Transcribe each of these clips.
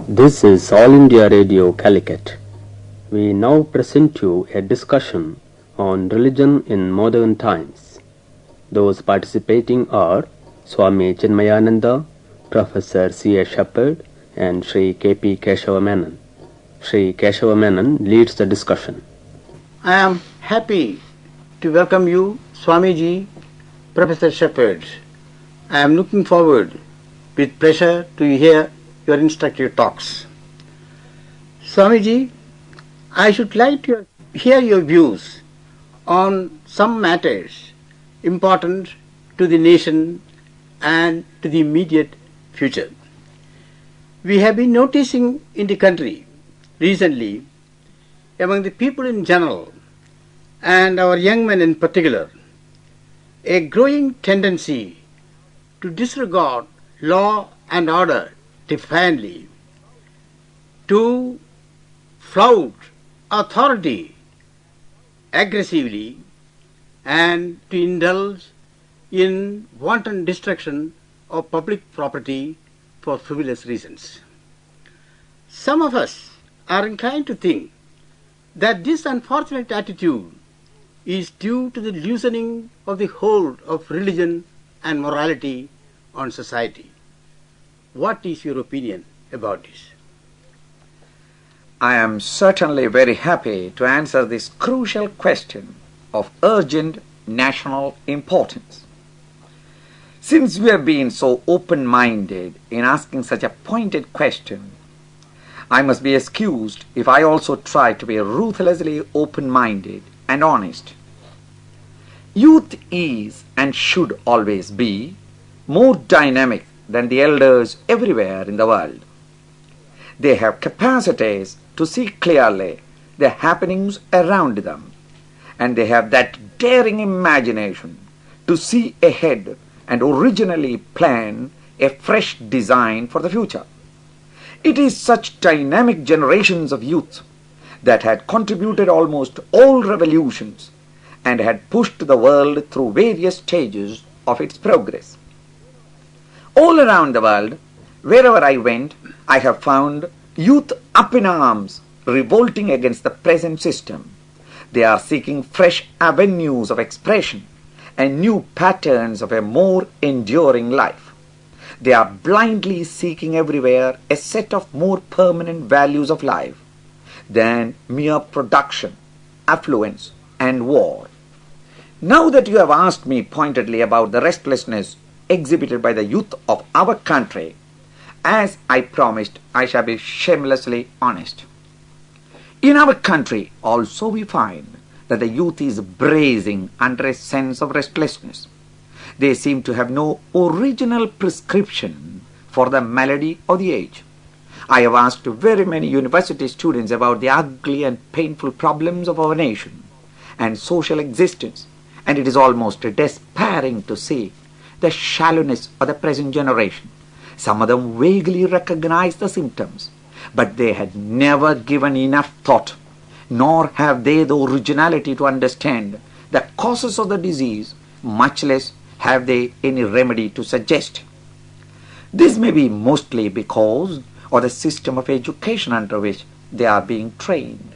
This is All India Radio Calicut. We now present you a discussion on religion in modern times. Those participating are Swami Chinmayananda, Professor C.A. Shepherd, and Sri K.P. Keshava-Menon. Sri Keshava-Menon leads the discussion. I am happy to welcome you, Swamiji, Professor Shepherd. I am looking forward with pleasure to hear your instructive talks. Swamiji, I should like to hear your views on some matters important to the nation and to the immediate future. We have been noticing in the country recently, among the people in general and our young men in particular, a growing tendency to disregard law and order defiantly, to flout authority aggressively, and to indulge in wanton destruction of public property for frivolous reasons. Some of us are inclined to think that this unfortunate attitude is due to the loosening of the hold of religion and morality on society. What is your opinion about this? I am certainly very happy to answer this crucial question of urgent national importance. Since we have been so open-minded in asking such a pointed question, I must be excused if I also try to be ruthlessly open-minded and honest. Youth is and should always be more dynamic than the elders everywhere in the world. They have capacities to see clearly the happenings around them, and they have that daring imagination to see ahead and originally plan a fresh design for the future. It is such dynamic generations of youth that had contributed almost all revolutions and had pushed the world through various stages of its progress. All around the world, wherever I went, I have found youth up in arms, revolting against the present system. They are seeking fresh avenues of expression and new patterns of a more enduring life. They are blindly seeking everywhere a set of more permanent values of life than mere production, affluence, and war. Now that you have asked me pointedly about the restlessness exhibited by the youth of our country, as I promised, I shall be shamelessly honest. In our country also we find that the youth is bracing under a sense of restlessness. They seem to have no original prescription for the malady of the age. I have asked very many university students about the ugly and painful problems of our nation and social existence, and it is almost despairing to see the shallowness of the present generation. Some of them vaguely recognize the symptoms, but they had never given enough thought, nor have they the originality to understand the causes of the disease, much less have they any remedy to suggest. This may be mostly because of the system of education under which they are being trained.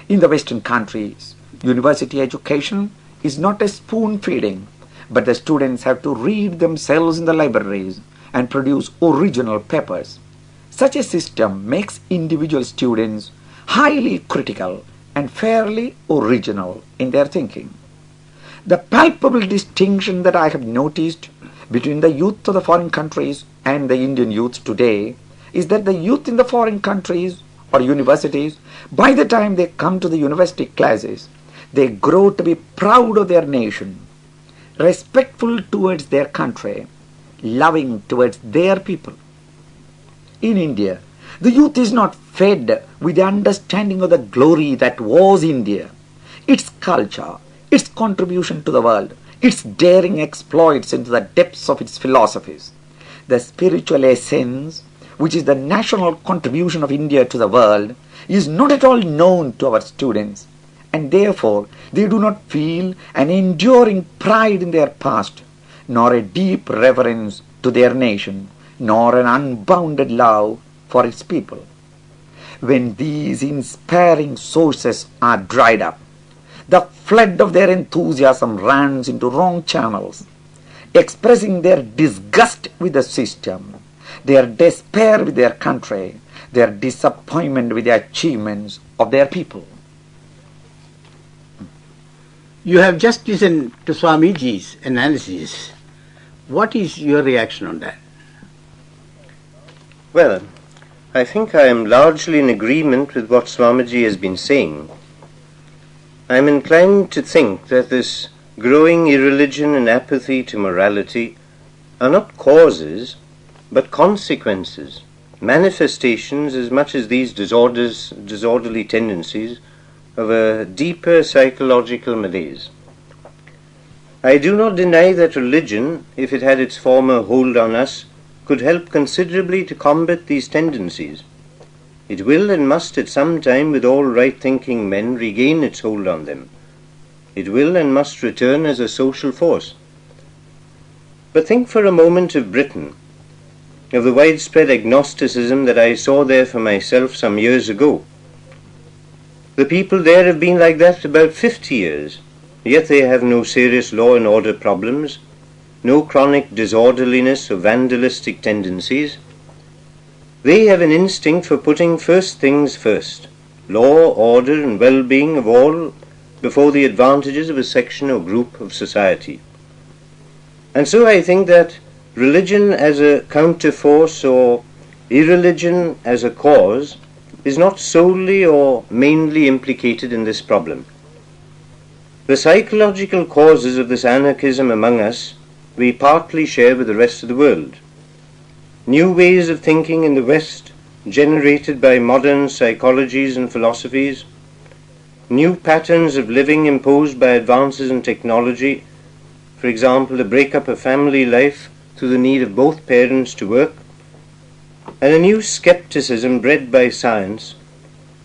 In the Western countries, university education is not a spoon feeding, but the students have to read themselves in the libraries and produce original papers. Such a system makes individual students highly critical and fairly original in their thinking. The palpable distinction that I have noticed between the youth of the foreign countries and the Indian youth today is that the youth in the foreign countries or universities, by the time they come to the university classes, they grow to be proud of their nation, respectful towards their country, loving towards their people. In India, the youth is not fed with the understanding of the glory that was India, its culture, its contribution to the world, its daring exploits into the depths of its philosophies. The spiritual essence, which is the national contribution of India to the world, is not at all known to our students, and therefore they do not feel an enduring pride in their past, nor a deep reverence to their nation, nor an unbounded love for its people. When these inspiring sources are dried up, the flood of their enthusiasm runs into wrong channels, expressing their disgust with the system, their despair with their country, their disappointment with the achievements of their people. You have just listened to Swamiji's analysis. What is your reaction on that? Well, I think I am largely in agreement with what Swamiji has been saying. I am inclined to think that this growing irreligion and apathy to morality are not causes, but consequences, manifestations as much as these disorderly tendencies of a deeper psychological malaise. I do not deny that religion, if it had its former hold on us, could help considerably to combat these tendencies. It will and must at some time, with all right-thinking men, regain its hold on them. It will and must return as a social force. But think for a moment of Britain, of the widespread agnosticism that I saw there for myself some years ago. The people there have been like that about 50 years, yet they have no serious law and order problems, no chronic disorderliness or vandalistic tendencies. They have an instinct for putting first things first, law, order, and well-being of all before the advantages of a section or group of society. And so I think that religion as a counterforce or irreligion as a cause is not solely or mainly implicated in this problem. The psychological causes of this anarchism among us we partly share with the rest of the world. New ways of thinking in the West, generated by modern psychologies and philosophies, new patterns of living imposed by advances in technology, for example, the breakup of family life through the need of both parents to work, and a new skepticism bred by science,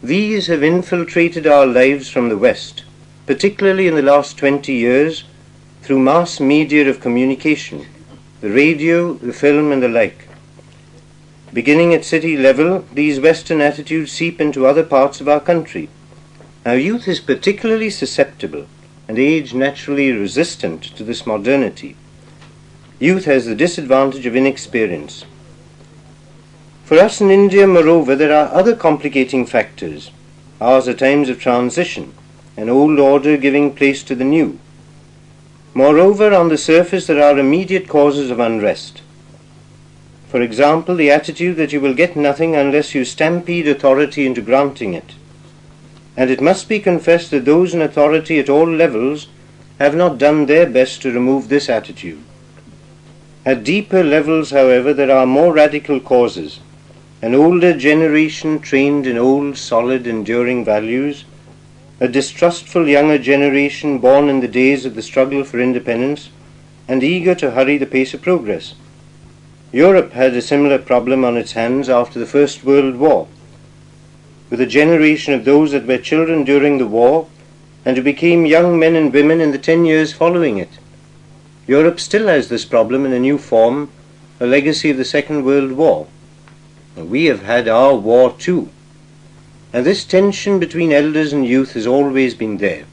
these have infiltrated our lives from the West, particularly in the last 20 years, through mass media of communication, the radio, the film, and the like. Beginning at city level, these Western attitudes seep into other parts of our country. Our youth is particularly susceptible, and age naturally resistant to this modernity. Youth has the disadvantage of inexperience. For us in India, moreover, there are other complicating factors. Ours are times of transition, an old order giving place to the new. Moreover, on the surface there are immediate causes of unrest. For example, the attitude that you will get nothing unless you stampede authority into granting it. And it must be confessed that those in authority at all levels have not done their best to remove this attitude. At deeper levels, however, there are more radical causes. An older generation trained in old, solid, enduring values, a distrustful younger generation born in the days of the struggle for independence and eager to hurry the pace of progress. Europe had a similar problem on its hands after the First World War, with a generation of those that were children during the war and who became young men and women in the 10 years following it. Europe still has this problem in a new form, a legacy of the Second World War. We have had our war too. And this tension between elders and youth has always been there.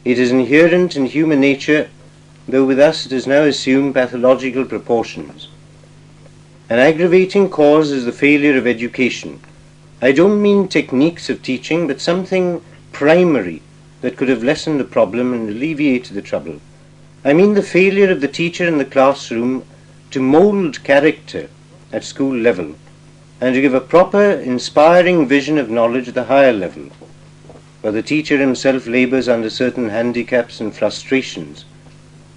It is inherent in human nature, though with us it has now assumed pathological proportions. An aggravating cause is the failure of education. I don't mean techniques of teaching, but something primary that could have lessened the problem and alleviated the trouble. I mean the failure of the teacher in the classroom to mould character at school level, and to give a proper, inspiring vision of knowledge at the higher level, where the teacher himself labours under certain handicaps and frustrations,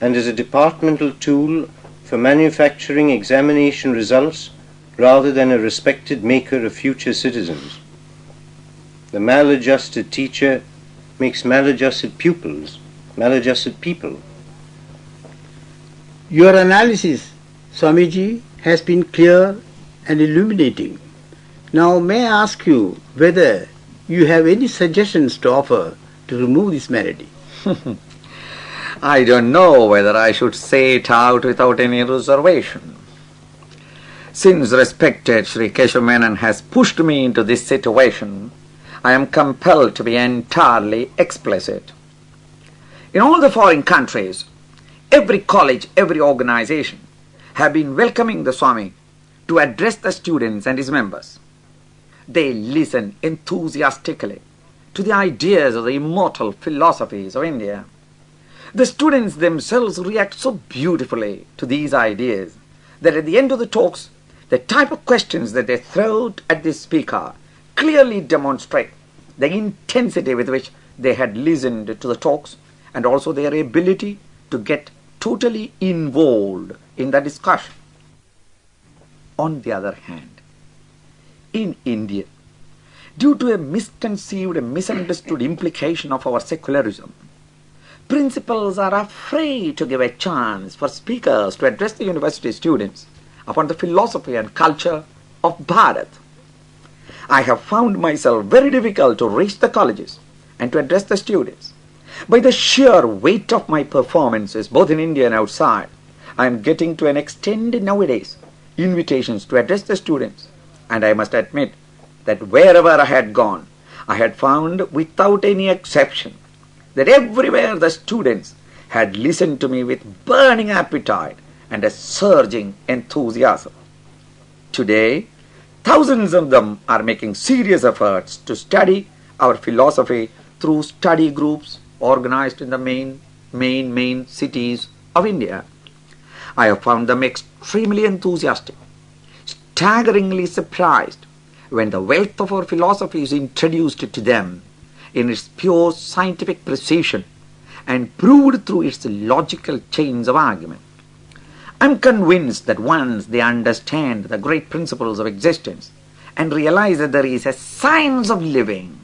and is a departmental tool for manufacturing examination results rather than a respected maker of future citizens. The maladjusted teacher makes maladjusted pupils, maladjusted people. Your analysis, Swamiji, has been clear and illuminating. Now may I ask you whether you have any suggestions to offer to remove this malady? I don't know whether I should say it out without any reservation. Since respected Sri Keshav Menon has pushed me into this situation, I am compelled to be entirely explicit. In all the foreign countries, every college, every organization have been welcoming the Swami to address the students and his members. They listen enthusiastically to the ideas of the immortal philosophies of India. The students themselves react so beautifully to these ideas that at the end of the talks, the type of questions that they throw at the speaker clearly demonstrate the intensity with which they had listened to the talks and also their ability to get totally involved in the discussion. On the other hand, in India, due to a misconceived and misunderstood implication of our secularism, principals are afraid to give a chance for speakers to address the university students upon the philosophy and culture of Bharat. I have found myself very difficult to reach the colleges and to address the students. By the sheer weight of my performances, both in India and outside, I am getting to an extent nowadays invitations to address the students, and I must admit that wherever I had gone, I had found without any exception that everywhere the students had listened to me with burning appetite and a surging enthusiasm. Today, thousands of them are making serious efforts to study our philosophy through study groups organized in the main cities of India. I have found them extremely enthusiastic, staggeringly surprised when the wealth of our philosophy is introduced to them in its pure scientific precision and proved through its logical chains of argument. I am convinced that once they understand the great principles of existence and realize that there is a science of living,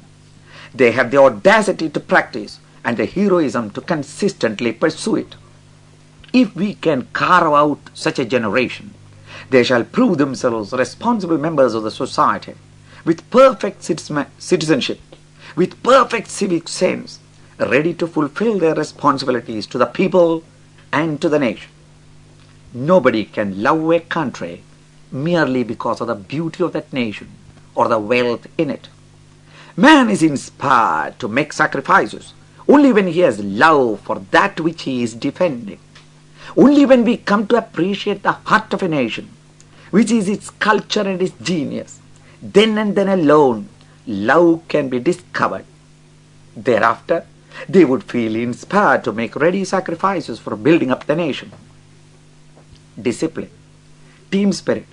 they have the audacity to practice and the heroism to consistently pursue it. If we can carve out such a generation, they shall prove themselves responsible members of the society with perfect citizenship, with perfect civic sense, ready to fulfill their responsibilities to the people and to the nation. Nobody can love a country merely because of the beauty of that nation or the wealth in it. Man is inspired to make sacrifices only when he has love for that which he is defending. Only when we come to appreciate the heart of a nation, which is its culture and its genius, then and then alone love can be discovered. Thereafter, they would feel inspired to make ready sacrifices for building up the nation. Discipline, team spirit,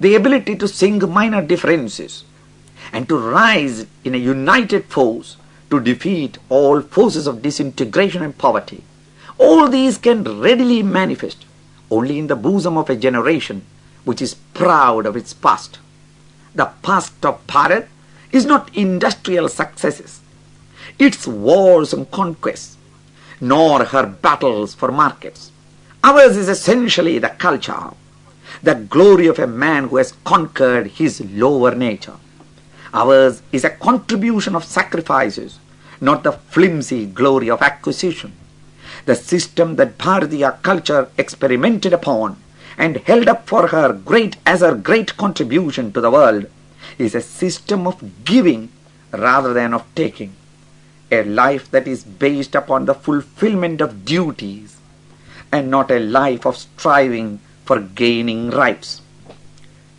the ability to sink minor differences and to rise in a united force to defeat all forces of disintegration and poverty. All these can readily manifest only in the bosom of a generation which is proud of its past. The past of Bharat is not industrial successes, its wars and conquests, nor her battles for markets. Ours is essentially the culture, the glory of a man who has conquered his lower nature. Ours is a contribution of sacrifices, not the flimsy glory of acquisition. The system that Bharatiya culture experimented upon and held up for her great contribution to the world is a system of giving rather than of taking, a life that is based upon the fulfillment of duties and not a life of striving for gaining rights.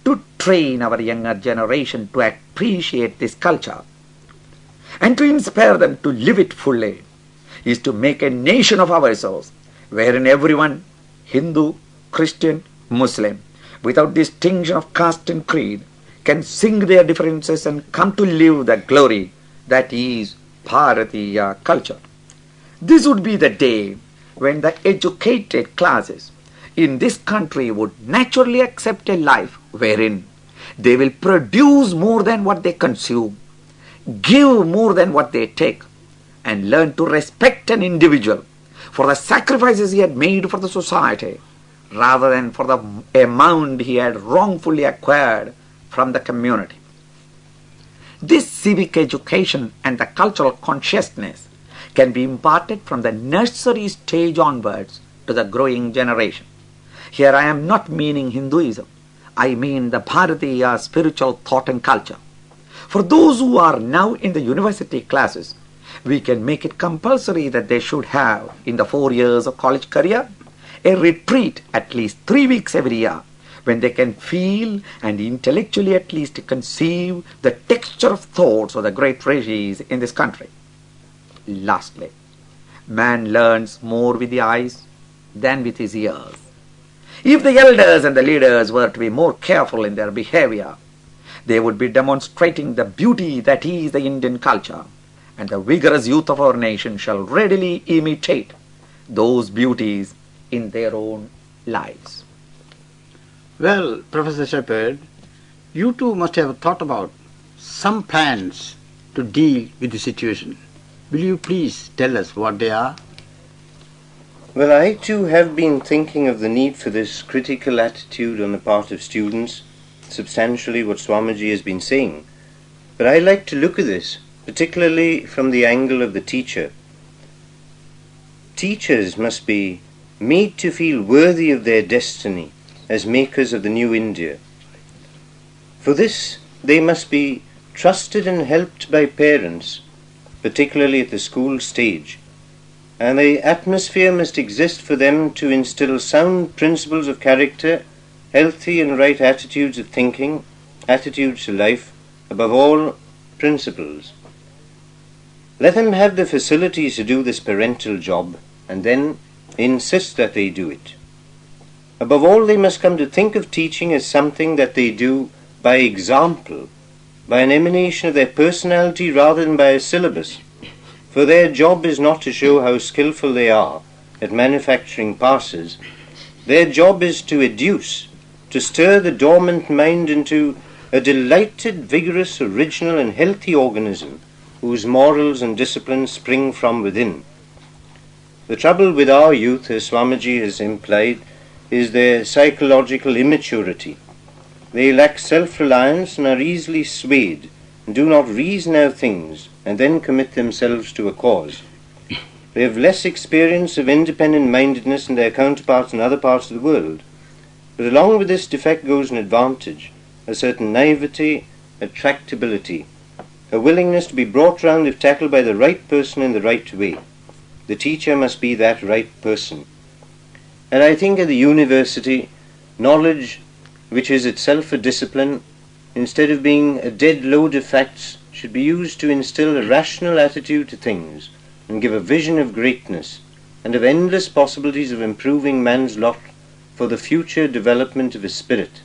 To train our younger generation to appreciate this culture and to inspire them to live it fully is to make a nation of ourselves wherein everyone, Hindu, Christian, Muslim, without distinction of caste and creed, can sing their differences and come to live the glory that is Bharatiya culture. This would be the day when the educated classes in this country would naturally accept a life wherein they will produce more than what they consume, give more than what they take, and learn to respect an individual for the sacrifices he had made for the society rather than for the amount he had wrongfully acquired from the community. This civic education and the cultural consciousness can be imparted from the nursery stage onwards to the growing generation. Here I am not meaning Hinduism. I mean the Bharatiya spiritual thought and culture. For those who are now in the university classes, we can make it compulsory that they should have, in the 4 years of college career, a retreat at least 3 weeks every year, when they can feel and intellectually at least conceive the texture of thoughts of the great rishis in this country. Lastly, man learns more with the eyes than with his ears. If the elders and the leaders were to be more careful in their behavior, they would be demonstrating the beauty that is the Indian culture, and the vigorous youth of our nation shall readily imitate those beauties in their own lives. Well, Professor Shepherd, you too must have thought about some plans to deal with the situation. Will you please tell us what they are? Well, I too have been thinking of the need for this critical attitude on the part of students, substantially what Swamiji has been saying. But I like to look at this, particularly from the angle of the teacher. Teachers must be made to feel worthy of their destiny as makers of the new India. For this, they must be trusted and helped by parents, particularly at the school stage, and the atmosphere must exist for them to instill sound principles of character, healthy and right attitudes of thinking, attitudes to life, above all, principles. Let them have the facilities to do this parental job, and then insist that they do it. Above all, they must come to think of teaching as something that they do by example, by an emanation of their personality rather than by a syllabus. For their job is not to show how skillful they are at manufacturing passes. Their job is to educe, to stir the dormant mind into a delighted, vigorous, original and healthy organism whose morals and discipline spring from within. The trouble with our youth, as Swamiji has implied, is their psychological immaturity. They lack self-reliance and are easily swayed, and do not reason out things, and then commit themselves to a cause. They have less experience of independent-mindedness than their counterparts in other parts of the world. But along with this defect goes an advantage, a certain naivety, a tractability, a willingness to be brought round if tackled by the right person in the right way. The teacher must be that right person. And I think at the university, knowledge, which is itself a discipline, instead of being a dead load of facts, should be used to instill a rational attitude to things and give a vision of greatness and of endless possibilities of improving man's lot for the future development of his spirit.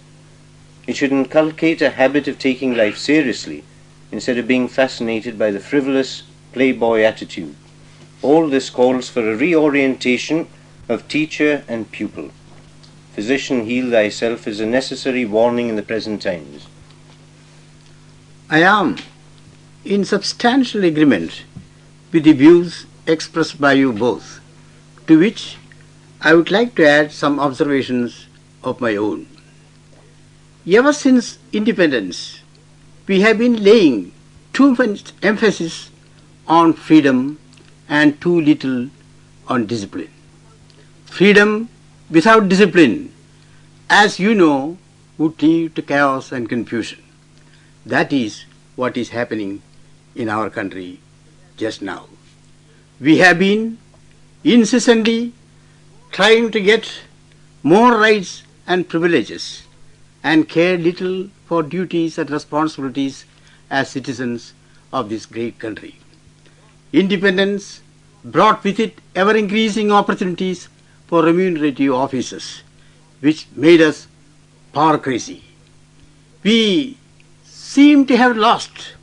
It should inculcate a habit of taking life seriously instead of being fascinated by the frivolous playboy attitude. All this calls for a reorientation of teacher and pupil. Physician, heal thyself is a necessary warning in the present times. I am in substantial agreement with the views expressed by you both, to which I would like to add some observations of my own. Ever since independence, we have been laying too much emphasis on freedom and too little on discipline. Freedom without discipline, as you know, would lead to chaos and confusion. That is what is happening in our country just now. We have been incessantly trying to get more rights and privileges and care little for duties and responsibilities as citizens of this great country. Independence brought with it ever-increasing opportunities for remunerative offices, which made us power crazy. We seem to have lost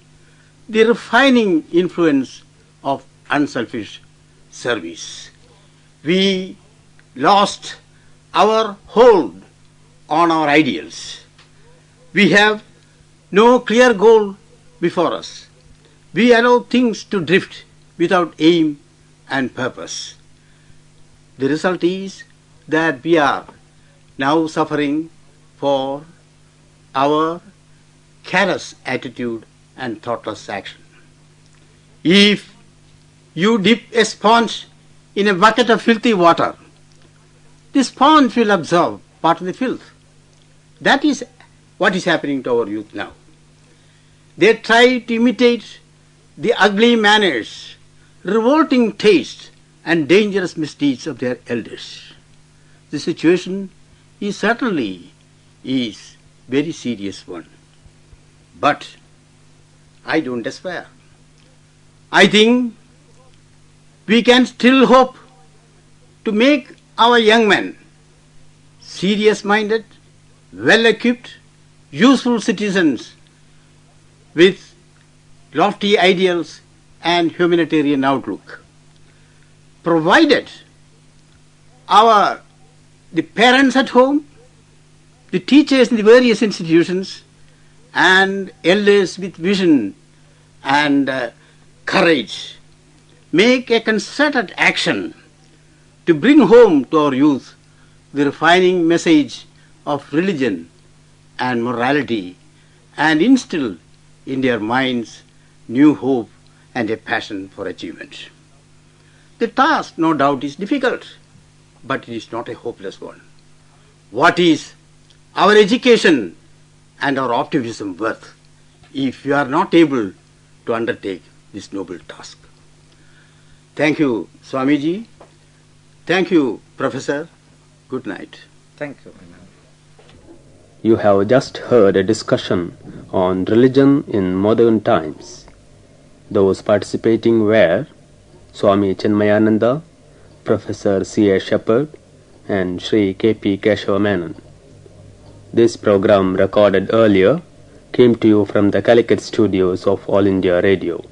the refining influence of unselfish service. We lost our hold on our ideals. We have no clear goal before us. We allow things to drift without aim and purpose. The result is that we are now suffering for our careless attitude and thoughtless action. If you dip a sponge in a bucket of filthy water, the sponge will absorb part of the filth. That is what is happening to our youth now. They try to imitate the ugly manners, revolting tastes, and dangerous misdeeds of their elders. The situation is certainly very serious one. But I don't despair. I think we can still hope to make our young men serious-minded, well-equipped, useful citizens with lofty ideals and humanitarian outlook, provided the parents at home, the teachers in the various institutions, and elders with vision and courage make a concerted action to bring home to our youth the refining message of religion and morality and instill in their minds new hope and a passion for achievement. The task, no doubt, is difficult, but it is not a hopeless one. What is our education and our optimism worth if we are not able to undertake this noble task? Thank you, Swamiji. Thank you, Professor. Good night. Thank you. You have just heard a discussion on religion in modern times. Those participating were Swami Chinmayananda, Professor C.A. Shepherd, and Sri K.P. Keshava Menon. This program, recorded earlier, came to you from the Calicut studios of All India Radio.